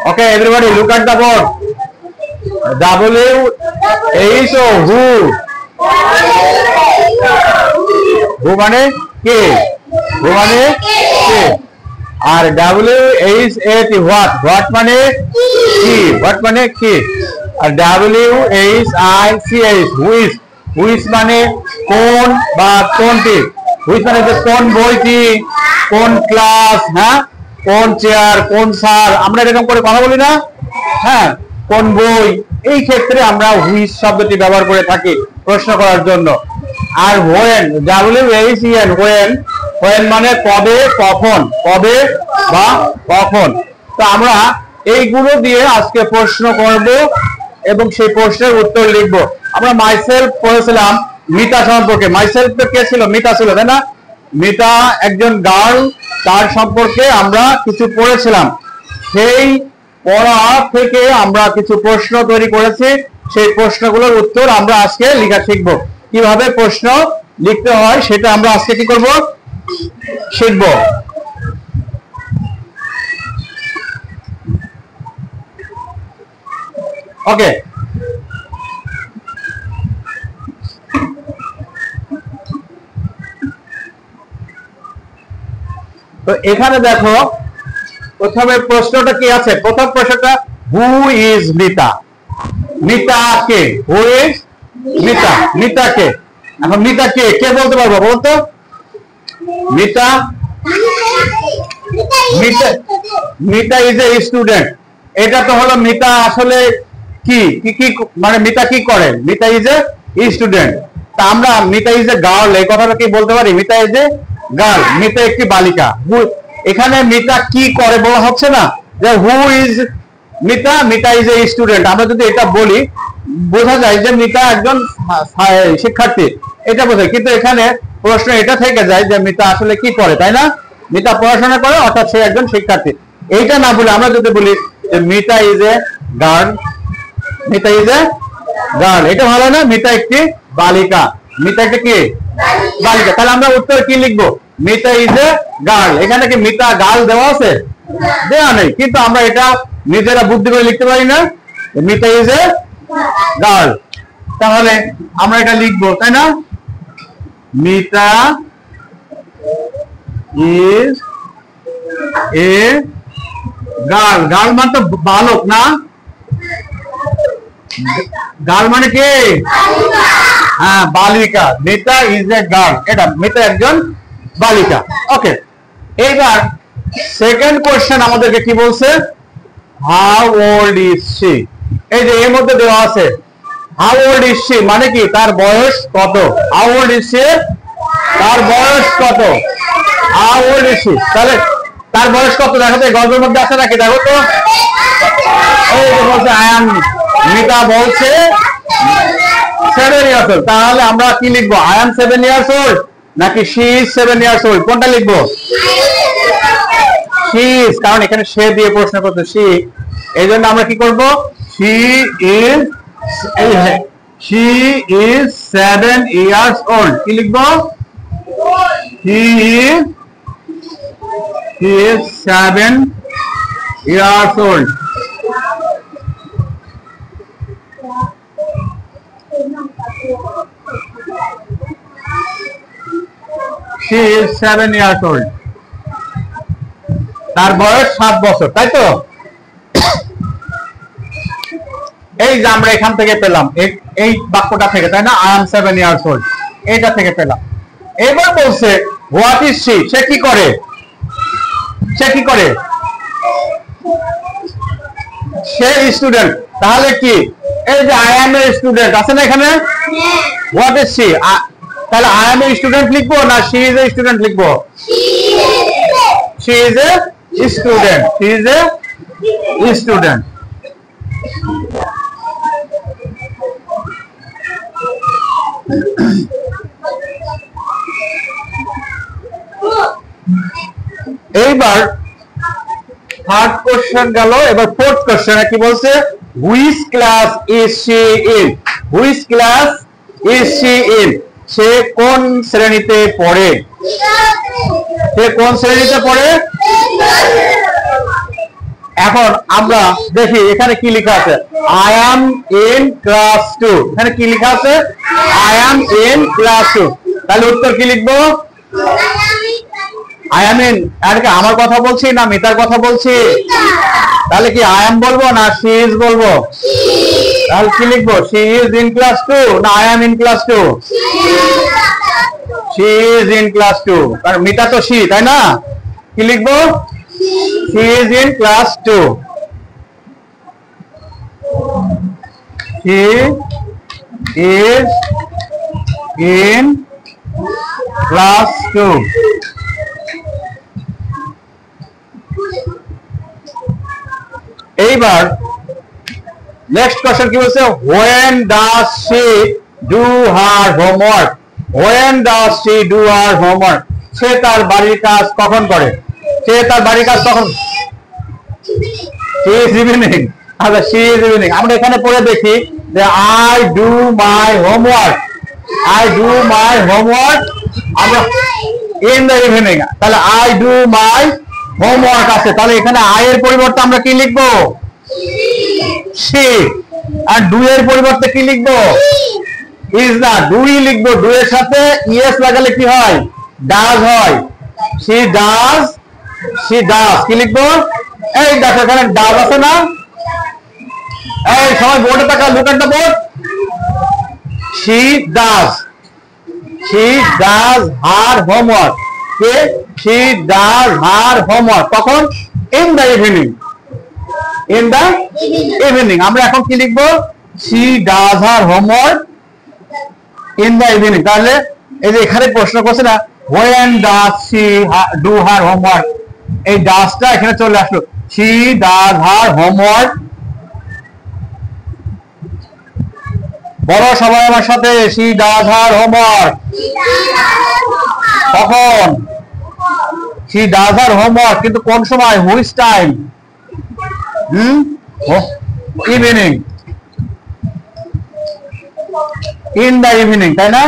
Okay, everybody look at the board. WHO, who? Who মানে কে? Who মানে কে? আর WHAT what? What মানে কি? What মানে কি? আর WHICH who is? Who is মানে কোন বা কোনটি? Who is মানে কোন বইটি, কোন ক্লাস, হ্যাঁ, কোন চেয়ার, কোন স্যার, আমরা এরকম করে কথা বলি না? হ্যাঁ, কোন বই, এই ক্ষেত্রে আমরা হুইচ শব্দটি ব্যবহার করে থাকি প্রশ্ন করার জন্য। আর when, WHEN, when মানে কবে, কখন, কবে বা কখন। তো আমরা এইগুলো দিয়ে আজকে প্রশ্ন করব এবং সেই প্রশ্নের উত্তর লিখব। আমরা মাইসেলফ পড়েছিলাম মিতা সম্পর্কে। মাইসেলফ তো কে ছিল? মিতা ছিল, তাই না? মিতা একজন গার্ল, তার সম্পর্কে আমরা কিছু পড়েছিলাম। সেই পড়া থেকে আমরা কিছু প্রশ্ন তৈরি করেছি। সেই প্রশ্নগুলোর উত্তর আমরা আজকে লেখা শিখব। কিভাবে প্রশ্ন লিখতে হয় সেটা আমরা আজকে কি করব? শিখব। ওকে, তো এখানে দেখো প্রথমে প্রশ্নটা কি আছে? প্রথম প্রশ্নটা হু ইজ মিতা? মিতা কে? Who is Mita? মিতা কে? এখন মিতা কে? কে বলতে পারবো বলতো? Mita, Mita, Mita is a student. এটা তো হলো মিতা আসলে কি কি মানে মিতা কি করে? Mita is a student. তা আমরা মিতা ইজ এ গার্ল এই কথাটা কি বলতে পারি? Mita is a girl, Mita একটি বালিকা। এখানে মিতা কি করে বলা হচ্ছে না যে হু is Mita, Mita is a student. আমরা যদি এটা বলি বোঝা যায় যে মিতা একজন শিক্ষার্থী, এটা বোঝায়। কিন্তু এখানে প্রশ্ন এটা থেকে যায় যে মিতা আসলে কি করে, তাই না? মিতা পড়াশোনা করে, অর্থাৎ সে একজন শিক্ষার্থী। এইটা না বলে আমরা যদি বলি যে Mita is a girl, Mita is a girl, এটা ভালো না? মিতা একটি বালিকা, মিতা একটা কি বালিকা। তাহলে আমরা উত্তর কি লিখবো? Mita is a girl. এখানে কি মিতা গার্ল দেওয়া আছে? দেওয়া নেই, কিন্তু আমরা এটা নিজেরা বুদ্ধি করে লিখতে পারি না? Mita is a girl. তাহলে আমরা এটা লিখবো, তাই না? Mita is a girl. Girl মানে তো বালক না? গার্ল মানে কি? হ্যাঁ, বালিকা। মিতা ইজ এ গার্ল, এটা মিতা একজন বালিকা। ওকে, এইবার সেকেন্ড কোশ্চেন আমাদেরকে কি বলছে? How old is she? এই যে এর মধ্যে দেওয়া আছে হাউ ওল্ড ইজ শি মানে কি? তার বয়স কত? হাউ ওল্ড ইজ শি, তার বয়স কত? হাউ ওল্ড ইজ শি, তাহলে তার বয়স কত? দেখো তো গল্পের মধ্যে আছে নাকি? দেখো তো, এই যে বলছে আই এম, মিতা বলছে 7 years old। তাহলে আমরা কি লিখবো? আই এম 7 years old নাকি শি ইজ 7 years old? কোনটা লিখবো? শি ইজ, কারণ এখানে সে দিয়ে প্রশ্ন করতে শি, এই জন্য আমরা কি করব? She is, she is 7 years old। কি লিখবো? She is 7 years old। She is 7 years old। তার বয়স 7 বছর, তাই তো? এই যে আমরা এখান থেকে পেলাম এই বাক্যটা থেকে, তাই না? I am 7 years old, এটা থেকে পেলাম। এবার বলছে what is she? সে কি করে? সে কি করে? সে স্টুডেন্ট। তাহলে কি? এই যে I am a student আছে না এখানে? what is she? তাহলে I am a student লিখবো না she is a student লিখবো? She is a student, she is a student। এইবার থার্ড কোশ্চেন গেল, এবার ফোর্থ কোশ্চেন কি বলছে? Which class is she in? Which class is she in? সে কোন শ্রেণীতে পড়ে? সে কোন শ্রেণীতে পড়ে? এখন আমরা দেখি এখানে কি লেখা আছে, আই অ্যাম ইন ক্লাস 2। এখানে কি লেখা আছে, আই অ্যাম ইন ক্লাস 2। তাহলে উত্তর কি লিখবো, আই অ্যাম ইন। আর কি আমার কথা বলছি না মিতার কথা বলছি? তাহলে কি আই অ্যাম বলবো না শি ইজ বলবো? তাহলে কি লিখবো, শি ইজ ইন ক্লাস 2 না I am in class 2? She is in class 2, কারণ মিতা তো শি, তাই না? কি লিখবো, she is in class 2। She is in class 2। এইবার নেক্সট কোশ্চেন কি বলছে, when does she do her homework? when does she do her homework? সে তার বাড়ির কাজ কখন করে? সে তার বাড়ির কাজ কখন? she is evening। আচ্ছা, she is evening। আমরা এখানে পড়ে দেখি যে I do my homework, I do my homework আমরা in the evening। তাহলে I do my homework আছে, তাহলে এখানে I এর পরিবর্তে আমরা কি লিখবো, she। আর do এর পরিবর্তে কি লিখবো, is না, do ই লিখবো। do এর সাথে es লাগালে কি হয়, does হয়। she does, she does কি লিখবো, এই দেখো এখানে does আছে না, এই সবাই বোর্ডে তাকাও, look at the board। she does, she does her homework। K, she does her homework কখন, in the evening, in the evening। আমরা এখন কি লিখবো, she does her homework in the evening। তাহলে এই যে এখানে প্রশ্ন করছে না, when does she do her homework, এই ডাসটা এখানে চলে আসলো, she does her homework। বড় সবাই আমার সাথে, she does her homework কখন, she does her homework কিন্তু কোন সময়, which time, evening, in the evening, তাই না?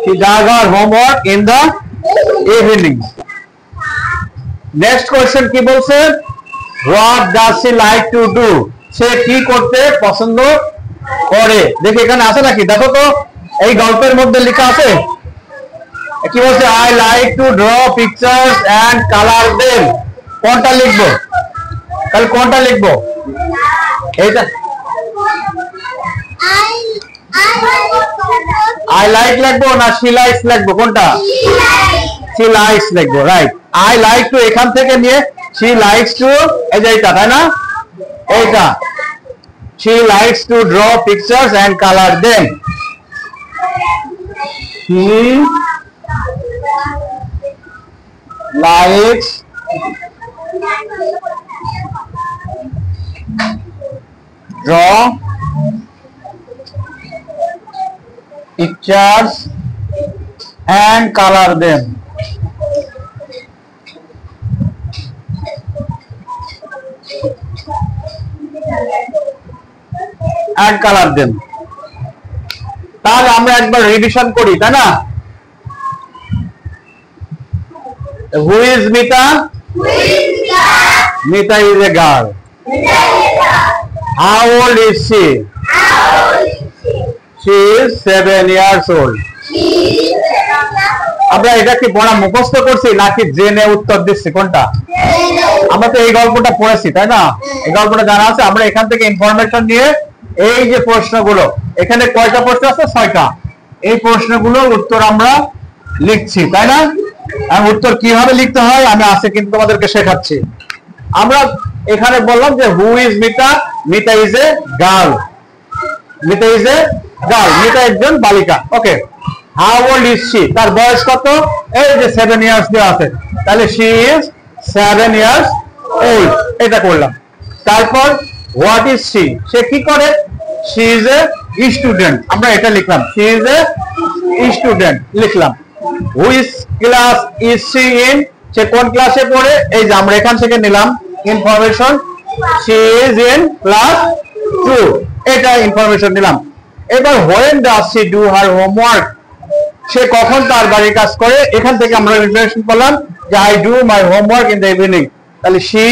She does her homework in the evening। Next question কি বলছে, what does she like to do? সে কি করতে পছন্দ করে? দেখি এখানে আছে নাকি, দেখো তো এই গল্পের মধ্যে লেখা আছে কি বলছে, I like to draw pictures and color them। কোনটা লিখবো, তাহলে কোনটা লিখবো, এইটা I like লিখবো না she likes লিখবো, কোনটা, she likes লিখবো, রাইট। I like to এখান থেকে নিয়ে she likes to, এই যে এইটা, তাই না, এইটা she likes to draw pictures and color them। She likes draw pictures and color them। and color them। তাহলে আমরা একবার রিভিশন করি, তাই না? Who is Mita? Mita is a girl। How old is she? She is 7 years old। আমরা এটা কি পড়া মুখস্থ করছি নাকি জেনে উত্তর দিচ্ছি, কোনটা? আমরা তো এই গল্পটা পড়েছি, তাই না? এই গল্পটা জানা আছে, আমরা এখান থেকে ইনফরমেশন নিয়ে এই যে প্রশ্নগুলো, এখানে কয়টা প্রশ্ন আছে, 6টা। এই প্রশ্নগুলোর উত্তর আমরা লিখছি, তাই না? আর উত্তর কিভাবে লিখতে হয় আমি আজকে কিন্তু তোমাদেরকে শেখাচ্ছি। আমরা এখানে বললাম যে হু is Mita, Mita is a girl, Mita is a girl, Mita একজন বালিকা। ওকে, হাউ ওল্ড ইজ শি, তার বয়স কত, এই যে 7 ইয়ার্স দেওয়া আছে, তাহলে শি ইজ 7 ইয়ার্স ওল্ড, এটা করলাম। তারপর হোয়াট ইজ শি, সে কি করে, শি ইজ এ স্টুডেন্ট, আমরা এটা লিখলাম, শি ইজ এ স্টুডেন্ট লিখলাম। Which class is she in, সে কোন ক্লাসে পড়ে, এই যে আমরা এখান থেকে নিলাম information, she is in class 2, এটা ইনফরমেশন দিলাম। এবার when does she do her homework, সে কখন তার বাড়ির কাজ করে, এখান থেকে আমরা ইনফরমেশন পেলাম যে I do my homework in the evening, তাহলে she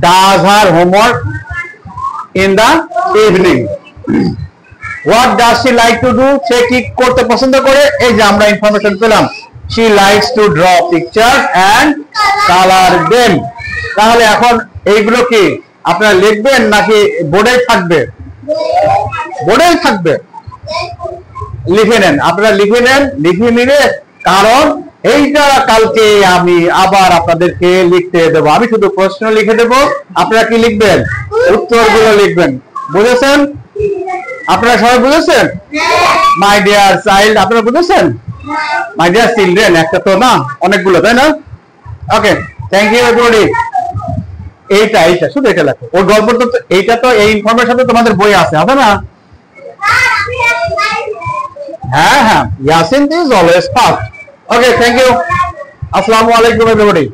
does her homework in the evening. What does she like to do, সে কি করতে পছন্দ করে, এই যে আমরা ইনফরমেশন পেলাম she likes to draw pictures and color them. তাহলে এখন এইগুলো কি আপনারা লিখবেন নাকি বোর্ডে থাকবে? বোর্ডে থাকবে, লিখে নেন, আপনারা লিখে নেন, লিখে নিলে, কারণ এইটা কালকে আমি আবার আপনাদেরকে লিখতে দেবো। আমি শুধু প্রশ্ন লিখে দেবো, আপনারা কি লিখবেন? উত্তরগুলো লিখবেন। বুঝেছেন? আপনারা সবাই বুঝেছেন? মাই ডিয়ার চাইল্ড, আপনারা বুঝেছেন? মাই ডিয়ার চিলড্রেন, একটা তো না, অনেকগুলো, তাই না? ওকে, থ্যাংক ইউ এভরিবডি। এইটা শুধু এটা লেখো, ওর গল্প তো এইটা, তো এই ইনফরমেশন তো তোমাদের বই আছে না? হ্যাঁ, Yasin is always first. Okay, thank you. আসসালামু আলাইকুম এভরিবডি।